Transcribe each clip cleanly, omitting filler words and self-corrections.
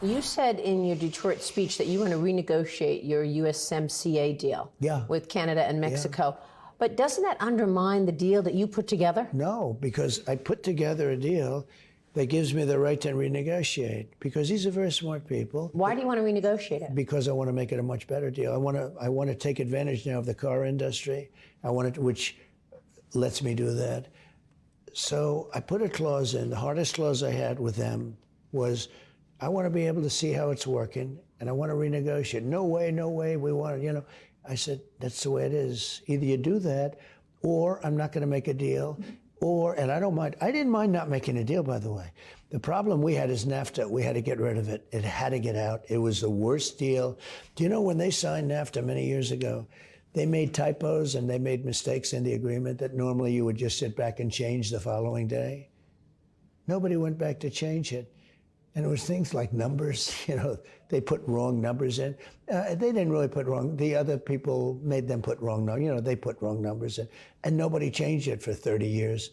You said in your Detroit speech that you want to renegotiate your USMCA deal with Canada and Mexico. Yeah. But doesn't that undermine the deal that you put together? No, because I put together a deal that gives me the right to renegotiate, because these are very smart people. Why do you want to renegotiate it? Because I want to make it a much better deal. I want to take advantage now of the car industry. Which lets me do that. So I put a clause in. The hardest clause I had with them was, I want to be able to see how it's working, and I want to renegotiate. No way, we want it, I said, that's the way it is. Either you do that, or I'm not going to make a deal, and I don't mind. I didn't mind not making a deal, by the way. The problem we had is NAFTA. We had to get rid of it. It had to get out. It was the worst deal. Do you know when they signed NAFTA many years ago, they made typos and they made mistakes in the agreement that normally you would just sit back and change the following day? Nobody went back to change it. And it was things like numbers, they put wrong numbers in. They didn't really put wrong. The other people made them put wrong numbers. They put wrong numbers in. And nobody changed it for 30 years.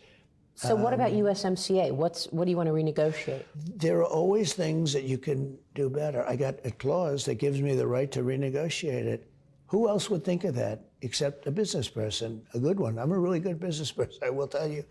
So what about USMCA? What do you want to renegotiate? There are always things that you can do better. I got a clause that gives me the right to renegotiate it. Who else would think of that except a business person, a good one? I'm a really good business person, I will tell you.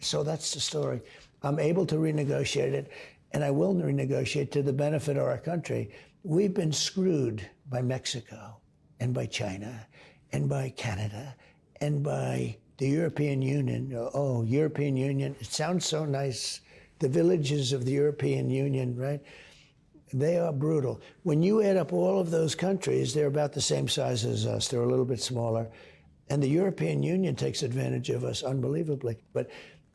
So that's the story. I'm able to renegotiate it. And I will renegotiate to the benefit of our country. We've been screwed by Mexico and by China and by Canada and by the European Union. Oh, European Union, it sounds so nice. The villages of the European Union, right? They are brutal. When you add up all of those countries, they're about the same size as us. They're a little bit smaller. And the European Union takes advantage of us unbelievably. But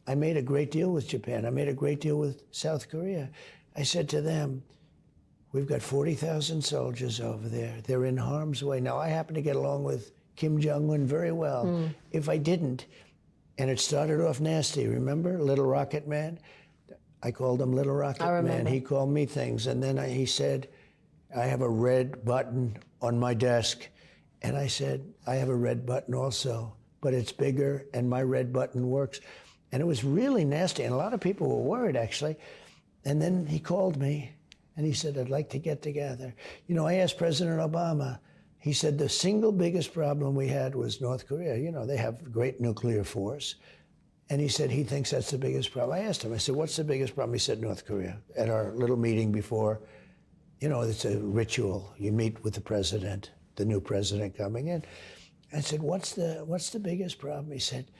I made a great deal with Japan. I made a great deal with South Korea. I said to them, we've got 40,000 soldiers over there. They're in harm's way. Now, I happen to get along with Kim Jong-un very well. If I didn't, and it started off nasty, remember? Little Rocket Man? I called him Little Rocket Man. He called me things. And then he said, I have a red button on my desk. And I said, I have a red button also, but it's bigger and my red button works. And it was really nasty, and a lot of people were worried, actually. And then he called me, and he said, I'd like to get together. I asked President Obama. He said the single biggest problem we had was North Korea. They have great nuclear force. And he said he thinks that's the biggest problem. I asked him, I said, what's the biggest problem? He said, North Korea. At our little meeting before, it's a ritual. You meet with the president, the new president coming in. I said, what's the biggest problem? He said,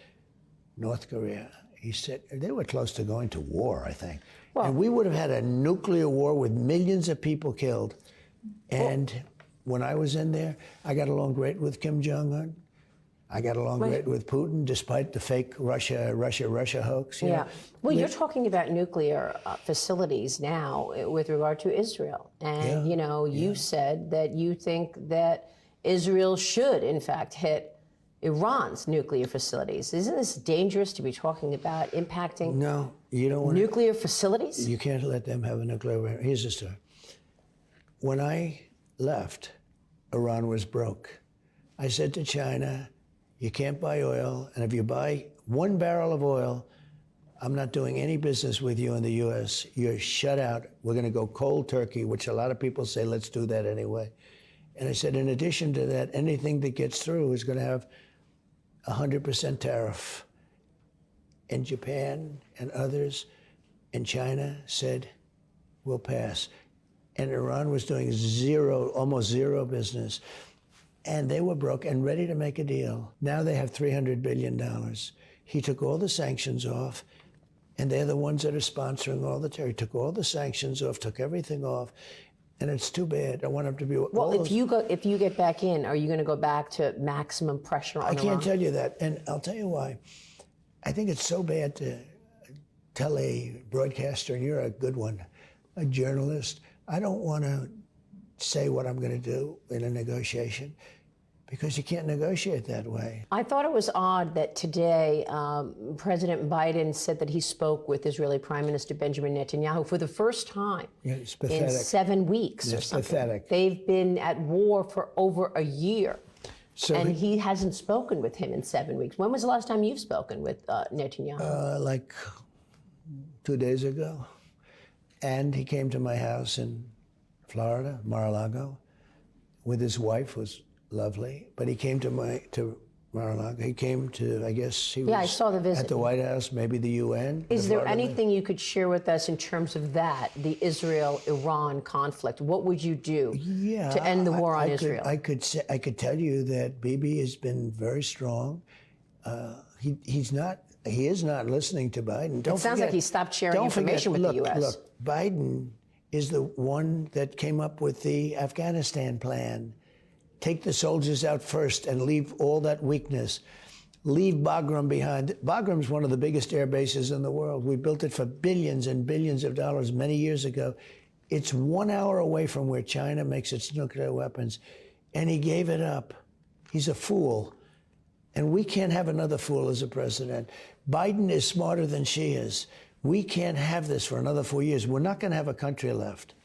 North Korea. He said, they were close to going to war, I think. Well, and we would have had a nuclear war with millions of people killed. And when I was in there, I got along great with Kim Jong-un. I got along great with Putin, despite the fake Russia hoax. Well, you're talking about nuclear facilities now with regard to Israel. And, you said that you think that Israel should, in fact, hit Iran's nuclear facilities. Isn't this dangerous to be talking about impacting you don't want nuclear facilities? You can't let them have a nuclear weapon. Here's the story. When I left, Iran was broke. I said to China, you can't buy oil, and if you buy 1 barrel of oil, I'm not doing any business with you in the U.S. You're shut out. We're going to go cold turkey, which a lot of people say, let's do that anyway. And I said, in addition to that, anything that gets through is going to have 100% tariff. And Japan and others and China said, we'll pass. And Iran was doing almost zero business. And they were broke and ready to make a deal. Now they have $300 billion. He took all the sanctions off, and they're the ones that are sponsoring all the terror. He took all the sanctions off, took everything off. And it's too bad. I want them to be. Well, if you get back in, are you going to go back to maximum pressure on Iran? I can't tell you that, and I'll tell you why. I think it's so bad to tell a broadcaster, and you're a good one, a journalist. I don't want to say what I'm going to do in a negotiation, because you can't negotiate that way. I thought it was odd that today President Biden said that he spoke with Israeli Prime Minister Benjamin Netanyahu for the first time in 7 weeks or something. Pathetic. They've been at war for over a year. And he hasn't spoken with him in 7 weeks. When was the last time you've spoken with Netanyahu? Like 2 days ago. And he came to my house in Florida, Mar-a-Lago, with his wife, who was lovely. But he came to Mar-a-Lago. He came to, I guess he was I saw the visit. at the White House, maybe the UN. Is there anything you could share with us in terms of that, the Israel-Iran conflict? What would you do to end the war on Israel? I could tell you that Bibi has been very strong. He is not listening to Biden. It sounds like he stopped sharing information with the U.S. Look, Biden is the one that came up with the Afghanistan plan. Take the soldiers out first and leave all that weakness. Leave Bagram behind. Bagram's one of the biggest air bases in the world. We built it for billions and billions of dollars many years ago. It's 1 hour away from where China makes its nuclear weapons, and he gave it up. He's a fool. And we can't have another fool as a president. Biden is smarter than she is. We can't have this for another 4 years. We're not going to have a country left.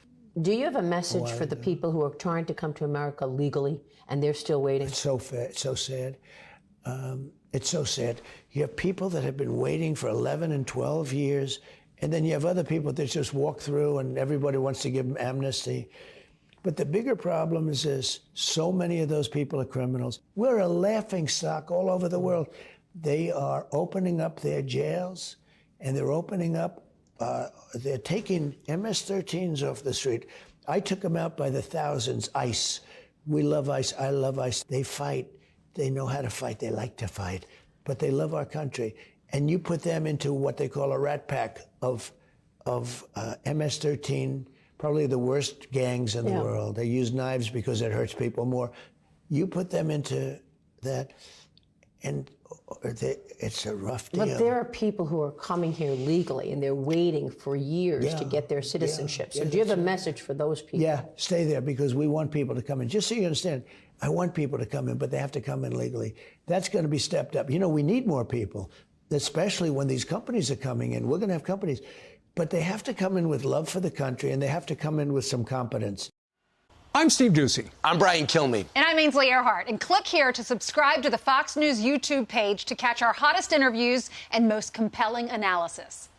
Do you have a message for the people who are trying to come to America legally and they're still waiting? It's so sad. It's so sad. You have people that have been waiting for 11 and 12 years, and then you have other people that just walk through and everybody wants to give them amnesty. But the bigger problem is this: so many of those people are criminals. We're a laughingstock all over the world. They are opening up their jails, and they're opening up they're taking MS-13s off the street. I took them out by the thousands. ICE. We love ICE. I love ICE. They fight. They know how to fight. They like to fight. But they love our country. And you put them into what they call a rat pack of MS-13, probably the worst gangs in the world. They use knives because it hurts people more. You put them into that, and it's a rough deal. But there are people who are coming here legally, and they're waiting for years to get their citizenship. So do you have a message for those people? Yeah, stay there, because we want people to come in. Just so you understand, I want people to come in, but they have to come in legally. That's going to be stepped up. You know, we need more people, especially when these companies are coming in. We're going to have companies, but they have to come in with love for the country, and they have to come in with some competence. I'm Steve Ducey. I'm Brian Kilmeade. And I'm Ainsley Earhart. And click here to subscribe to the Fox News YouTube page to catch our hottest interviews and most compelling analysis.